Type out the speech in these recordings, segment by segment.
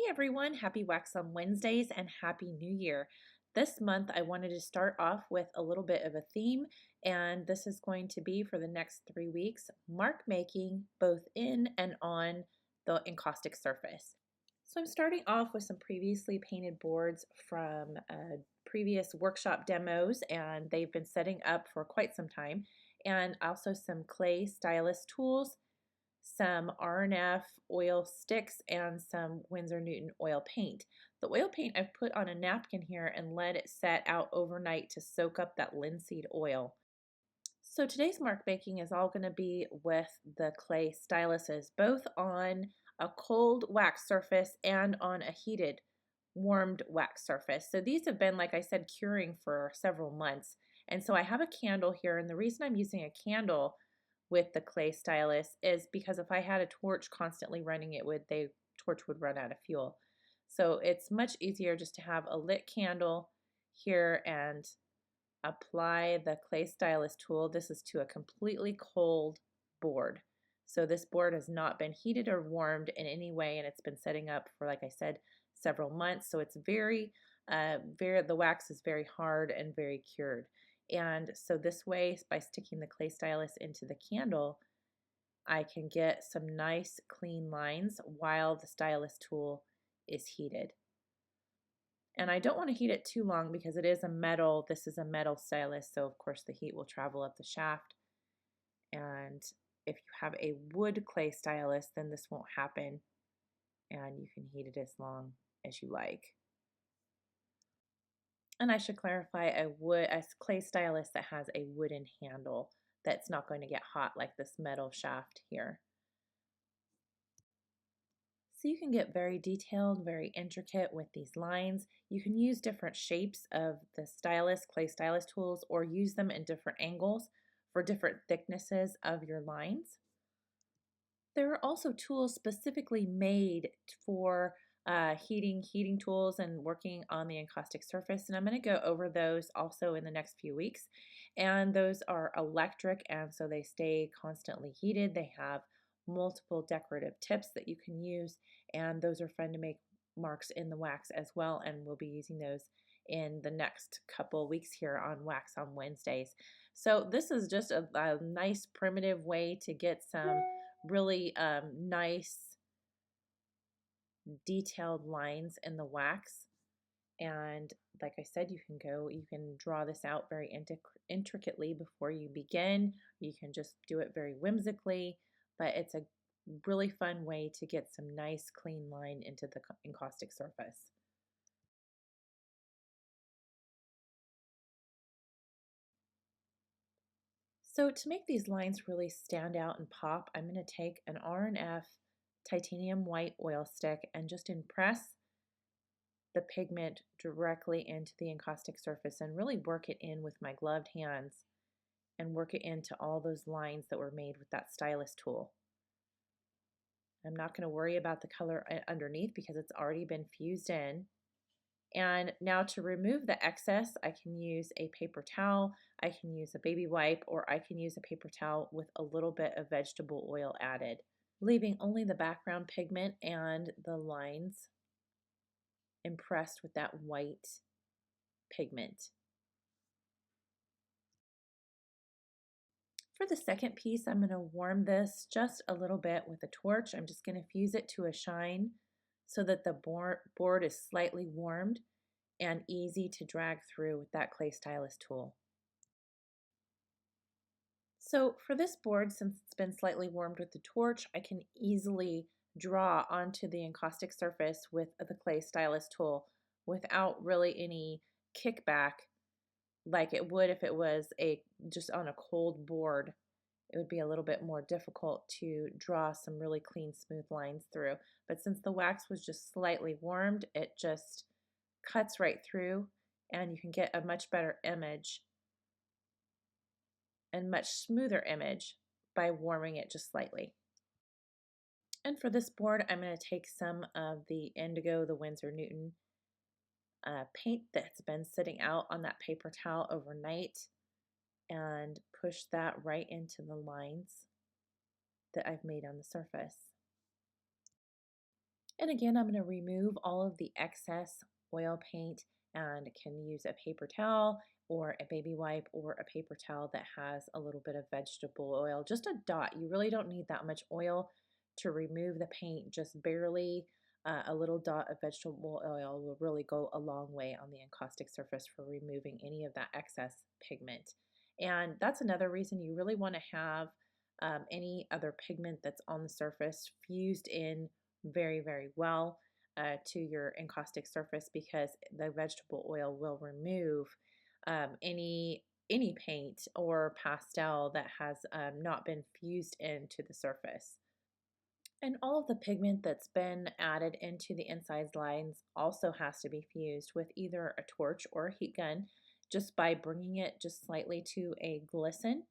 everyone, happy Wax on Wednesdays and Happy New Year. This month I wanted to start off with a little bit of a theme, and this is going to be for the next 3 weeks, mark making both in and on the encaustic surface. So I'm starting off with some previously painted boards from previous workshop demos, and they've been setting up for quite some time, and also some clay stylus tools, some R&F oil sticks, and some Winsor Newton oil paint. The oil paint I've put on a napkin here and let it set out overnight to soak up that linseed oil. So today's mark making is all going to be with the clay styluses, both on a cold wax surface and on a heated warmed wax surface. So these have been, like I said, curing for several months. And so I have a candle here, and the reason I'm using a candle with the clay stylus is because if I had a torch constantly running, the torch would run out of fuel. So it's much easier just to have a lit candle here and apply the clay stylus tool. This is to a completely cold board. So this board has not been heated or warmed in any way, and it's been setting up for, like I said, several months. So it's the wax is very hard and very cured. And so this way, by sticking the clay stylus into the candle, I can get some nice clean lines while the stylus tool is heated. And I don't want to heat it too long because this is a metal stylus, so of course the heat will travel up the shaft. And if you have a wood clay stylus, then this won't happen, and you can heat it as long as you like. And I should clarify, a clay stylus that has a wooden handle that's not going to get hot like this metal shaft here. So you can get very detailed, very intricate with these lines. You can use different shapes of the clay stylus tools, or use them in different angles for different thicknesses of your lines. There are also tools specifically made for heating tools and working on the encaustic surface, and I'm going to go over those also in the next few weeks. And those are electric, and so they stay constantly heated. They have multiple decorative tips that you can use, and those are fun to make marks in the wax as well, and we'll be using those in the next couple weeks here on Wax on Wednesdays. So this is just a nice primitive way to get some really nice detailed lines in the wax. And like I said, you can draw this out very intricately before you begin. You can just do it very whimsically, but it's a really fun way to get some nice clean line into the encaustic surface. So to make these lines really stand out and pop, I'm going to take an R&F titanium white oil stick and just impress the pigment directly into the encaustic surface and really work it in with my gloved hands and work it into all those lines that were made with that stylus tool. I'm not going to worry about the color underneath because it's already been fused in. And now to remove the excess, I can use a paper towel, I can use a baby wipe, or I can use a paper towel with a little bit of vegetable oil added, leaving only the background pigment and the lines impressed with that white pigment. For the second piece, I'm going to warm this just a little bit with a torch. I'm just going to fuse it to a shine so that the board is slightly warmed and easy to drag through with that clay stylus tool. So for this board, since it's been slightly warmed with the torch, I can easily draw onto the encaustic surface with the clay stylus tool without really any kickback like it would if it was just on a cold board. It would be a little bit more difficult to draw some really clean, smooth lines through. But since the wax was just slightly warmed, it just cuts right through, and you can get a much better image and much smoother image by warming it just slightly. And for this board, I'm going to take some of the indigo, the Winsor Newton paint that's been sitting out on that paper towel overnight, and push that right into the lines that I've made on the surface. And again, I'm going to remove all of the excess oil paint and can use a paper towel or a baby wipe or a paper towel that has a little bit of vegetable oil, just a dot. You really don't need that much oil to remove the paint, just barely. A little dot of vegetable oil will really go a long way on the encaustic surface for removing any of that excess pigment. And that's another reason you really want to have any other pigment that's on the surface fused in very well to your encaustic surface, because the vegetable oil will remove any paint or pastel that has not been fused into the surface. And all of the pigment that's been added into the incised lines also has to be fused with either a torch or a heat gun, just by bringing it just slightly to a glisten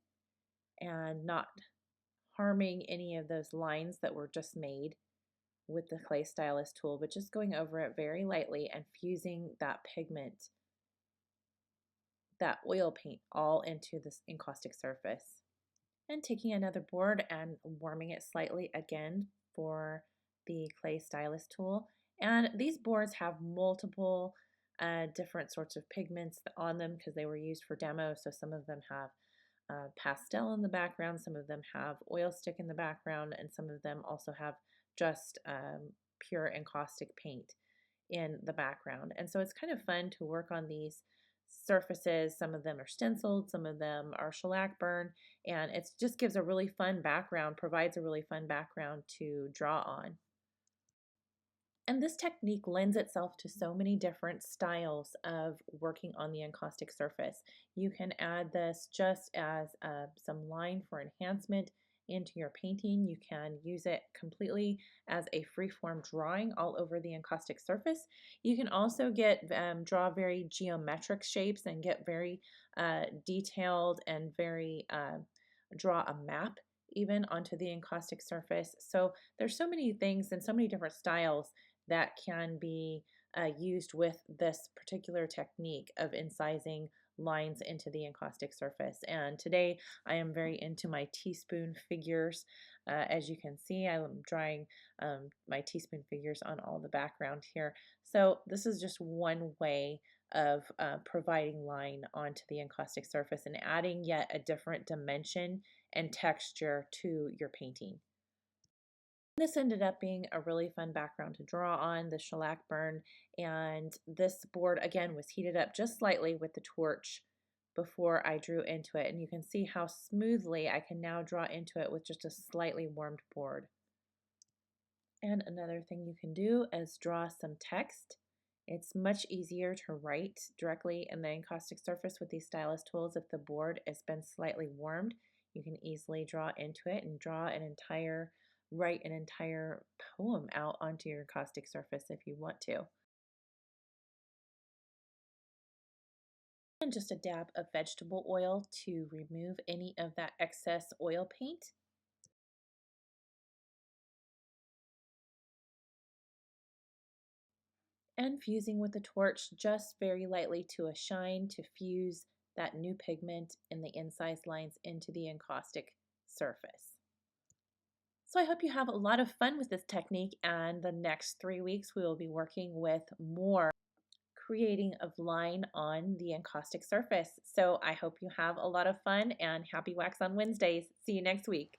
and not harming any of those lines that were just made with the clay stylus tool, but just going over it very lightly and fusing that pigment, that oil paint, all into this encaustic surface. And taking another board and warming it slightly again for the clay stylus tool. And these boards have multiple different sorts of pigments on them because they were used for demo. So some of them have pastel in the background, some of them have oil stick in the background, and some of them also have just pure encaustic paint in the background. And so it's kind of fun to work on these surfaces. Some of them are stenciled, some of them are shellac burn, and it just gives a really fun background, provides a really fun background to draw on. And this technique lends itself to so many different styles of working on the encaustic surface. You can add this just as some line for enhancement into your painting. You can use it completely as a freeform drawing all over the encaustic surface. You can also draw very geometric shapes and get very detailed and very draw a map even onto the encaustic surface. So there's so many things and so many different styles that can be used with this particular technique of incising lines into the encaustic surface. And today I am very into my teaspoon figures. As you can see, I'm drawing my teaspoon figures on all the background here. So this is just one way of providing line onto the encaustic surface and adding yet a different dimension and texture to your painting. This ended up being a really fun background to draw on, the shellac burn, and this board again was heated up just slightly with the torch before I drew into it, and you can see how smoothly I can now draw into it with just a slightly warmed board. And another thing you can do is draw some text. It's much easier to write directly in the encaustic surface with these stylus tools if the board has been slightly warmed. You can easily draw into it and write an entire poem out onto your encaustic surface if you want to. And just a dab of vegetable oil to remove any of that excess oil paint. And fusing with the torch just very lightly to a shine to fuse that new pigment in the incised lines into the encaustic surface. So I hope you have a lot of fun with this technique, and the next 3 weeks we will be working with more creating of line on the encaustic surface. So I hope you have a lot of fun, and happy Wax on Wednesdays. See you next week.